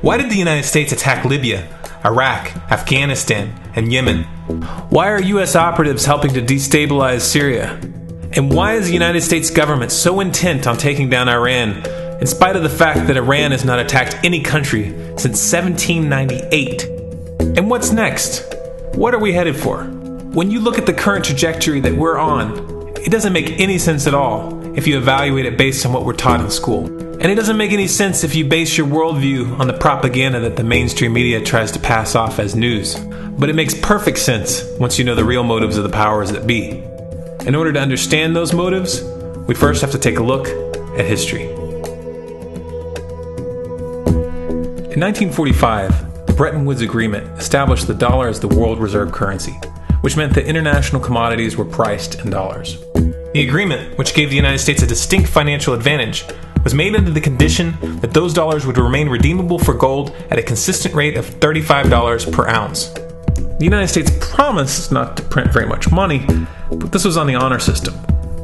Why did the United States attack Libya, Iraq, Afghanistan, and Yemen? Why are U.S. operatives helping to destabilize Syria? And why is the United States government so intent on taking down Iran, in spite of the fact that Iran has not attacked any country since 1798? And what's next? What are we headed for? When you look at the current trajectory that we're on, it doesn't make any sense at all if you evaluate it based on what we're taught in school. And it doesn't make any sense if you base your worldview on the propaganda that the mainstream media tries to pass off as news. But it makes perfect sense once you know the real motives of the powers that be. In order to understand those motives, we first have to take a look at history. In 1945, the Bretton Woods Agreement established the dollar as the world reserve currency, which meant that international commodities were priced in dollars. The agreement, which gave the United States a distinct financial advantage, was made under the condition that those dollars would remain redeemable for gold at a consistent rate of $35 per ounce. The United States promised not to print very much money, but this was on the honor system,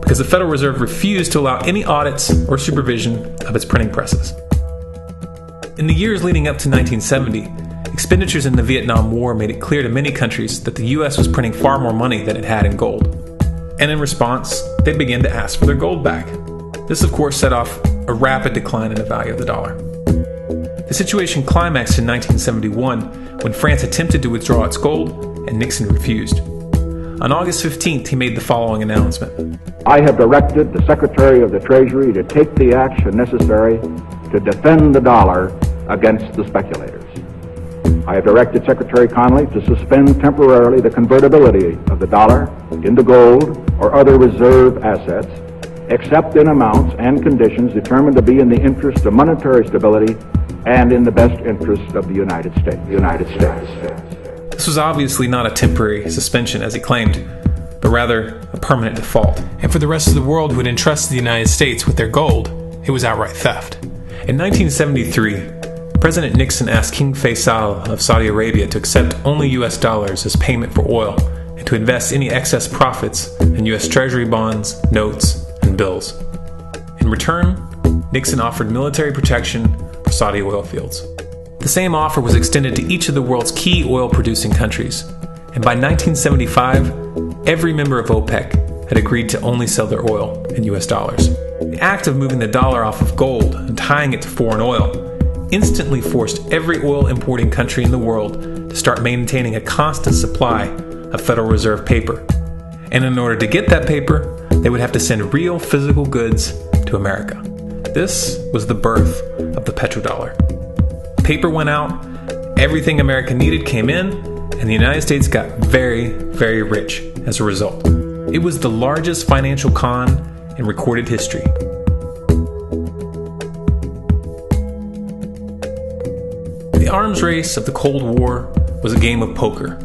because the Federal Reserve refused to allow any audits or supervision of its printing presses. In the years leading up to 1970, expenditures in the Vietnam War made it clear to many countries that the U.S. was printing far more money than it had in gold. And in response, they began to ask for their gold back. This, of course, set off a rapid decline in the value of the dollar. The situation climaxed in 1971 when France attempted to withdraw its gold and Nixon refused. On August 15th, he made the following announcement. I have directed the Secretary of the Treasury to take the action necessary to defend the dollar against the speculators. I have directed Secretary Connally to suspend temporarily the convertibility of the dollar into gold or other reserve assets, except in amounts and conditions determined to be in the interest of monetary stability and in the best interest of the United States. This was obviously not a temporary suspension, as he claimed, but rather a permanent default. And for the rest of the world who had entrusted the United States with their gold, it was outright theft. In 1973, President Nixon asked King Faisal of Saudi Arabia to accept only U.S. dollars as payment for oil and to invest any excess profits in U.S. Treasury bonds, notes, and bills. In return, Nixon offered military protection for Saudi oil fields. The same offer was extended to each of the world's key oil-producing countries, and by 1975, every member of OPEC had agreed to only sell their oil in U.S. dollars. The act of moving the dollar off of gold and tying it to foreign oil instantly forced every oil-importing country in the world to start maintaining a constant supply of Federal Reserve paper. And in order to get that paper, they would have to send real physical goods to America. This was the birth of the petrodollar. Paper went out, everything America needed came in, and the United States got very, very rich as a result. It was the largest financial con in recorded history. The arms race of the Cold War was a game of poker.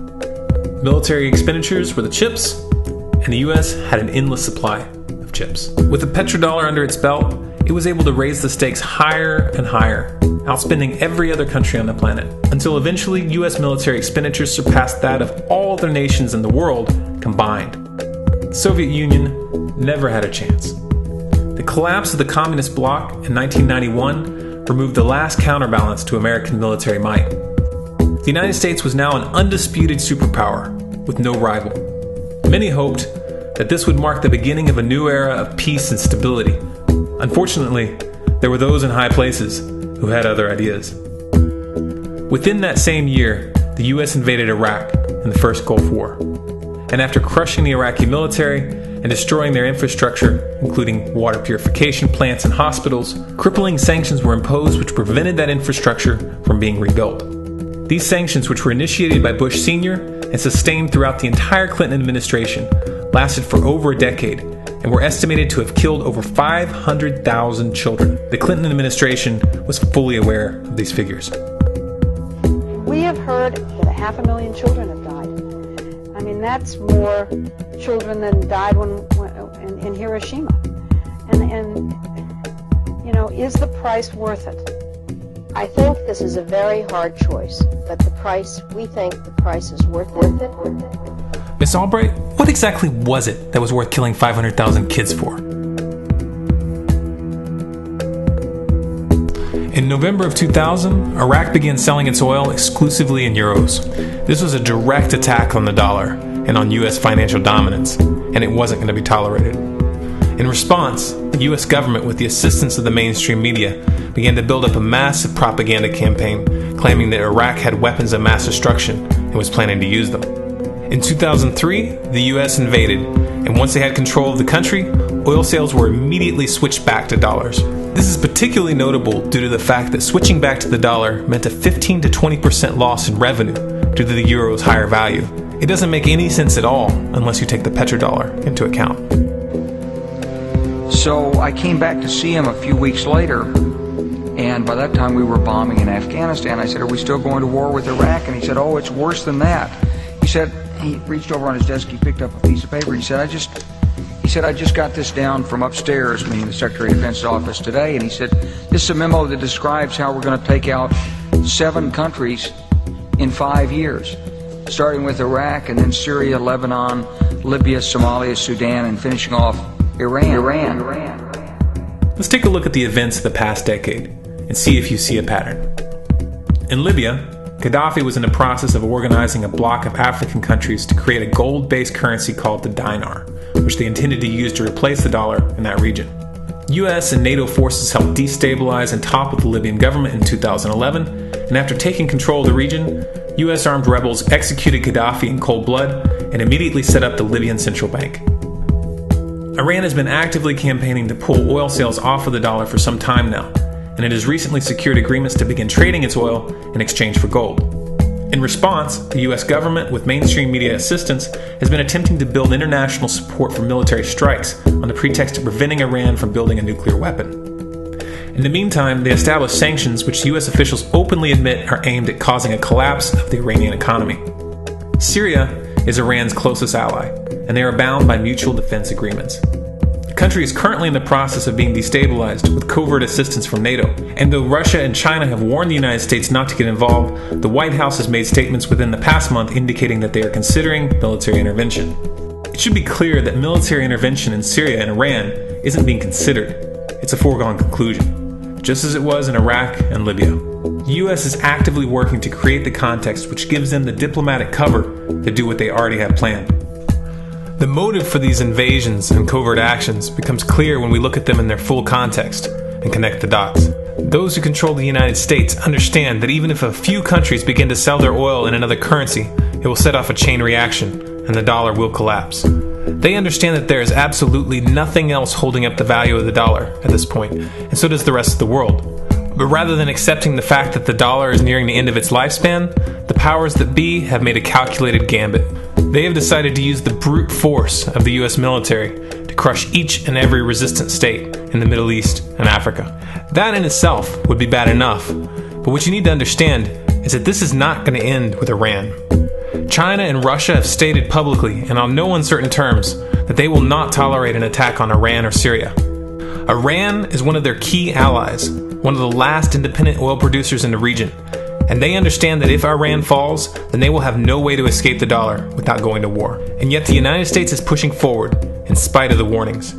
Military expenditures were the chips, and the U.S. had an endless supply of chips. With the petrodollar under its belt, it was able to raise the stakes higher and higher, outspending every other country on the planet, until eventually U.S. military expenditures surpassed that of all other nations in the world combined. The Soviet Union never had a chance. The collapse of the communist bloc in 1991 removed the last counterbalance to American military might. The United States was now an undisputed superpower with no rival. Many hoped that this would mark the beginning of a new era of peace and stability. Unfortunately, there were those in high places who had other ideas. Within that same year, the U.S. invaded Iraq in the First Gulf War. And after crushing the Iraqi military and destroying their infrastructure, including water purification plants and hospitals, crippling sanctions were imposed which prevented that infrastructure from being rebuilt. These sanctions, which were initiated by Bush Sr. and sustained throughout the entire Clinton administration, lasted for over a decade and were estimated to have killed over 500,000 children. The Clinton administration was fully aware of these figures. We have heard that 500,000 children have died. I mean, that's more children than died in Hiroshima. And you know, is the price worth it? I think this is a very hard choice, but we think the price is worth it. Miss Albright, what exactly was it that was worth killing 500,000 kids for? In November of 2000, Iraq began selling its oil exclusively in euros. This was a direct attack on the dollar and on U.S. financial dominance, and it wasn't going to be tolerated. In response, the U.S. government, with the assistance of the mainstream media, began to build up a massive propaganda campaign claiming that Iraq had weapons of mass destruction and was planning to use them. In 2003, the U.S. invaded, and once they had control of the country, oil sales were immediately switched back to dollars. This is particularly notable due to the fact that switching back to the dollar meant a 15 to 20% loss in revenue due to the euro's higher value. It doesn't make any sense at all unless you take the petrodollar into account. So I came back to see him a few weeks later, and by that time we were bombing in Afghanistan. I said, "Are we still going to war with Iraq?" And he said, "Oh, it's worse than that." He said, he reached over on his desk, he picked up a piece of paper, he said, I just got this down from upstairs, meaning the Secretary of Defense's office today, and he said, "This is a memo that describes how we're going to take out 7 countries in 5 years, starting with Iraq and then Syria, Lebanon, Libya, Somalia, Sudan, and finishing off Iran. Let's take a look at the events of the past decade and see if you see a pattern. In Libya, Gaddafi was in the process of organizing a bloc of African countries to create a gold-based currency called the dinar, which they intended to use to replace the dollar in that region. US and NATO forces helped destabilize and topple the Libyan government in 2011, and after taking control of the region, US armed rebels executed Gaddafi in cold blood and immediately set up the Libyan central bank. Iran has been actively campaigning to pull oil sales off of the dollar for some time now, and it has recently secured agreements to begin trading its oil in exchange for gold. In response, the US government, with mainstream media assistance, has been attempting to build international support for military strikes on the pretext of preventing Iran from building a nuclear weapon. In the meantime, they established sanctions which US officials openly admit are aimed at causing a collapse of the Iranian economy. Syria is Iran's closest ally, and they are bound by mutual defense agreements. The country is currently in the process of being destabilized with covert assistance from NATO, and though Russia and China have warned the United States not to get involved, the White House has made statements within the past month indicating that they are considering military intervention. It should be clear that military intervention in Syria and Iran isn't being considered. It's a foregone conclusion, just as it was in Iraq and Libya. The U.S. is actively working to create the context which gives them the diplomatic cover to do what they already have planned. The motive for these invasions and covert actions becomes clear when we look at them in their full context and connect the dots. Those who control the United States understand that even if a few countries begin to sell their oil in another currency, it will set off a chain reaction and the dollar will collapse. They understand that there is absolutely nothing else holding up the value of the dollar at this point, and so does the rest of the world. But rather than accepting the fact that the dollar is nearing the end of its lifespan, the powers that be have made a calculated gambit. They have decided to use the brute force of the US military to crush each and every resistant state in the Middle East and Africa. That in itself would be bad enough, but what you need to understand is that this is not going to end with Iran. China and Russia have stated publicly and on no uncertain terms that they will not tolerate an attack on Iran or Syria. Iran is one of their key allies, one of the last independent oil producers in the region, and they understand that if Iran falls, then they will have no way to escape the dollar without going to war. And yet the United States is pushing forward in spite of the warnings.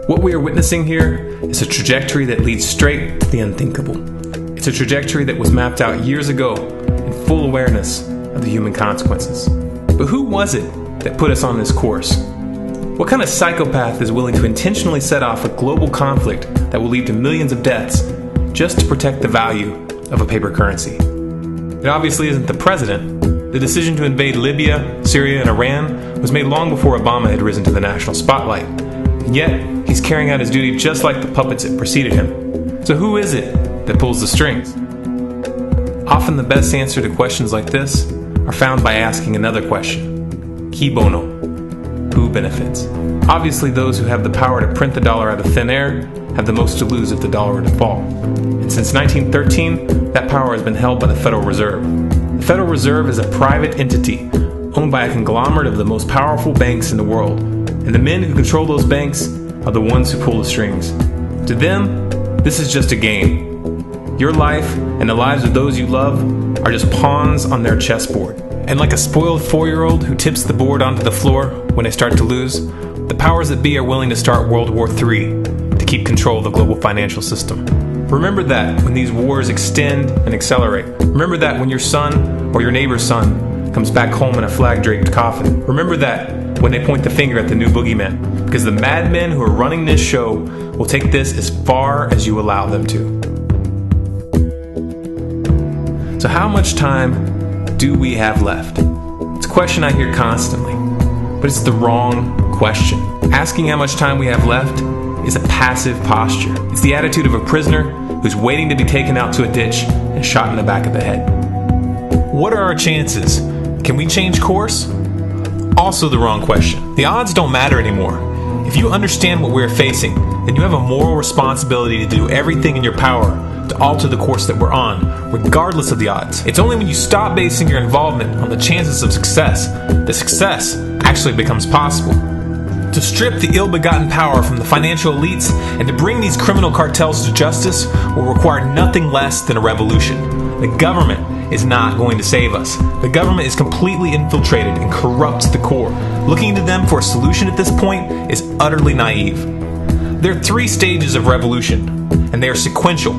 What we are witnessing here is a trajectory that leads straight to the unthinkable. It's a trajectory that was mapped out years ago in full awareness of the human consequences. But who was it that put us on this course? What kind of psychopath is willing to intentionally set off a global conflict that will lead to millions of deaths just to protect the value of a paper currency? It obviously isn't the president. The decision to invade Libya, Syria, and Iran was made long before Obama had risen to the national spotlight. And yet, he's carrying out his duty just like the puppets that preceded him. So who is it that pulls the strings? Often the best answer to questions like this are found by asking another question. Qui bono? Who benefits? Obviously, those who have the power to print the dollar out of thin air have the most to lose if the dollar were to fall. And since 1913, that power has been held by the Federal Reserve. The Federal Reserve is a private entity owned by a conglomerate of the most powerful banks in the world. And the men who control those banks are the ones who pull the strings. To them, this is just a game. Your life and the lives of those you love are just pawns on their chessboard. And like a spoiled 4-year-old who tips the board onto the floor when they start to lose, the powers that be are willing to start World War III to keep control of the global financial system. Remember that when these wars extend and accelerate. Remember that when your son or your neighbor's son comes back home in a flag-draped coffin. Remember that when they point the finger at the new boogeyman. Because the madmen who are running this show will take this as far as you allow them to. So how much time do we have left? It's a question I hear constantly, but it's the wrong question. Asking how much time we have left is a passive posture. It's the attitude of a prisoner who's waiting to be taken out to a ditch and shot in the back of the head. What are our chances? Can we change course? Also the wrong question. The odds don't matter anymore. If you understand what we're facing, then you have a moral responsibility to do everything in your power to alter the course that we're on, regardless of the odds. It's only when you stop basing your involvement on the chances of success that success actually becomes possible. To strip the ill-begotten power from the financial elites and to bring these criminal cartels to justice will require nothing less than a revolution. The government is not going to save us. The government is completely infiltrated and corrupt to the core. Looking to them for a solution at this point is utterly naive. There are 3 stages of revolution, and they are sequential.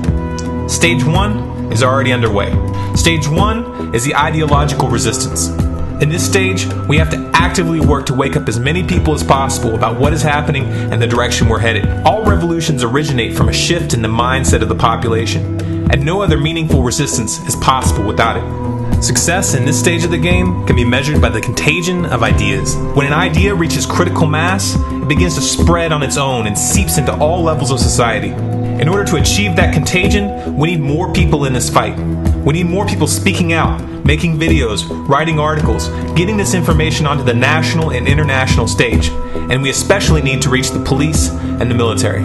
Stage 1 is already underway. Stage 1 is the ideological resistance. In this stage, we have to actively work to wake up as many people as possible about what is happening and the direction we're headed. All revolutions originate from a shift in the mindset of the population, and no other meaningful resistance is possible without it. Success in this stage of the game can be measured by the contagion of ideas. When an idea reaches critical mass, it begins to spread on its own and seeps into all levels of society. In order to achieve that contagion, we need more people in this fight. We need more people speaking out, making videos, writing articles, getting this information onto the national and international stage. And we especially need to reach the police and the military.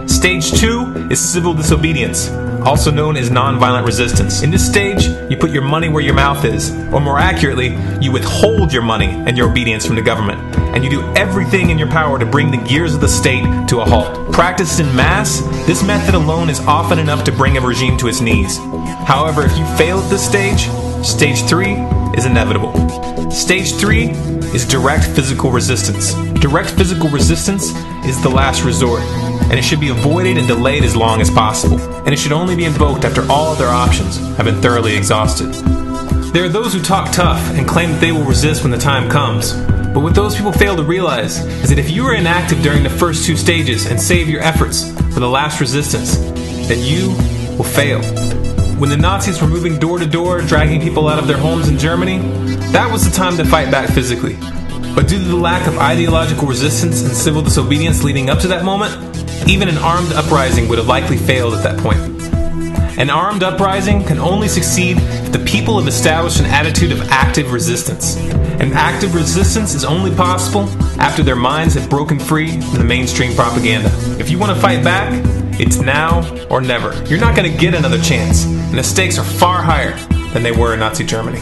Stage 2 is civil disobedience, also known as nonviolent resistance. In this stage, you put your money where your mouth is, or more accurately, you withhold your money and your obedience from the government, and you do everything in your power to bring the gears of the state to a halt. Practiced in mass, this method alone is often enough to bring a regime to its knees. However, if you fail at this stage, Stage 3 is inevitable. Stage 3 is direct physical resistance. Direct physical resistance is the last resort, and it should be avoided and delayed as long as possible, and it should only be invoked after all other options have been thoroughly exhausted. There are those who talk tough and claim that they will resist when the time comes, but what those people fail to realize is that if you are inactive during the first 2 stages and save your efforts for the last resistance, then you will fail. When the Nazis were moving door to door, dragging people out of their homes in Germany, that was the time to fight back physically. But due to the lack of ideological resistance and civil disobedience leading up to that moment, even an armed uprising would have likely failed at that point. An armed uprising can only succeed if the people have established an attitude of active resistance. And active resistance is only possible after their minds have broken free from the mainstream propaganda. If you want to fight back, it's now or never. You're not going to get another chance, and the stakes are far higher than they were in Nazi Germany.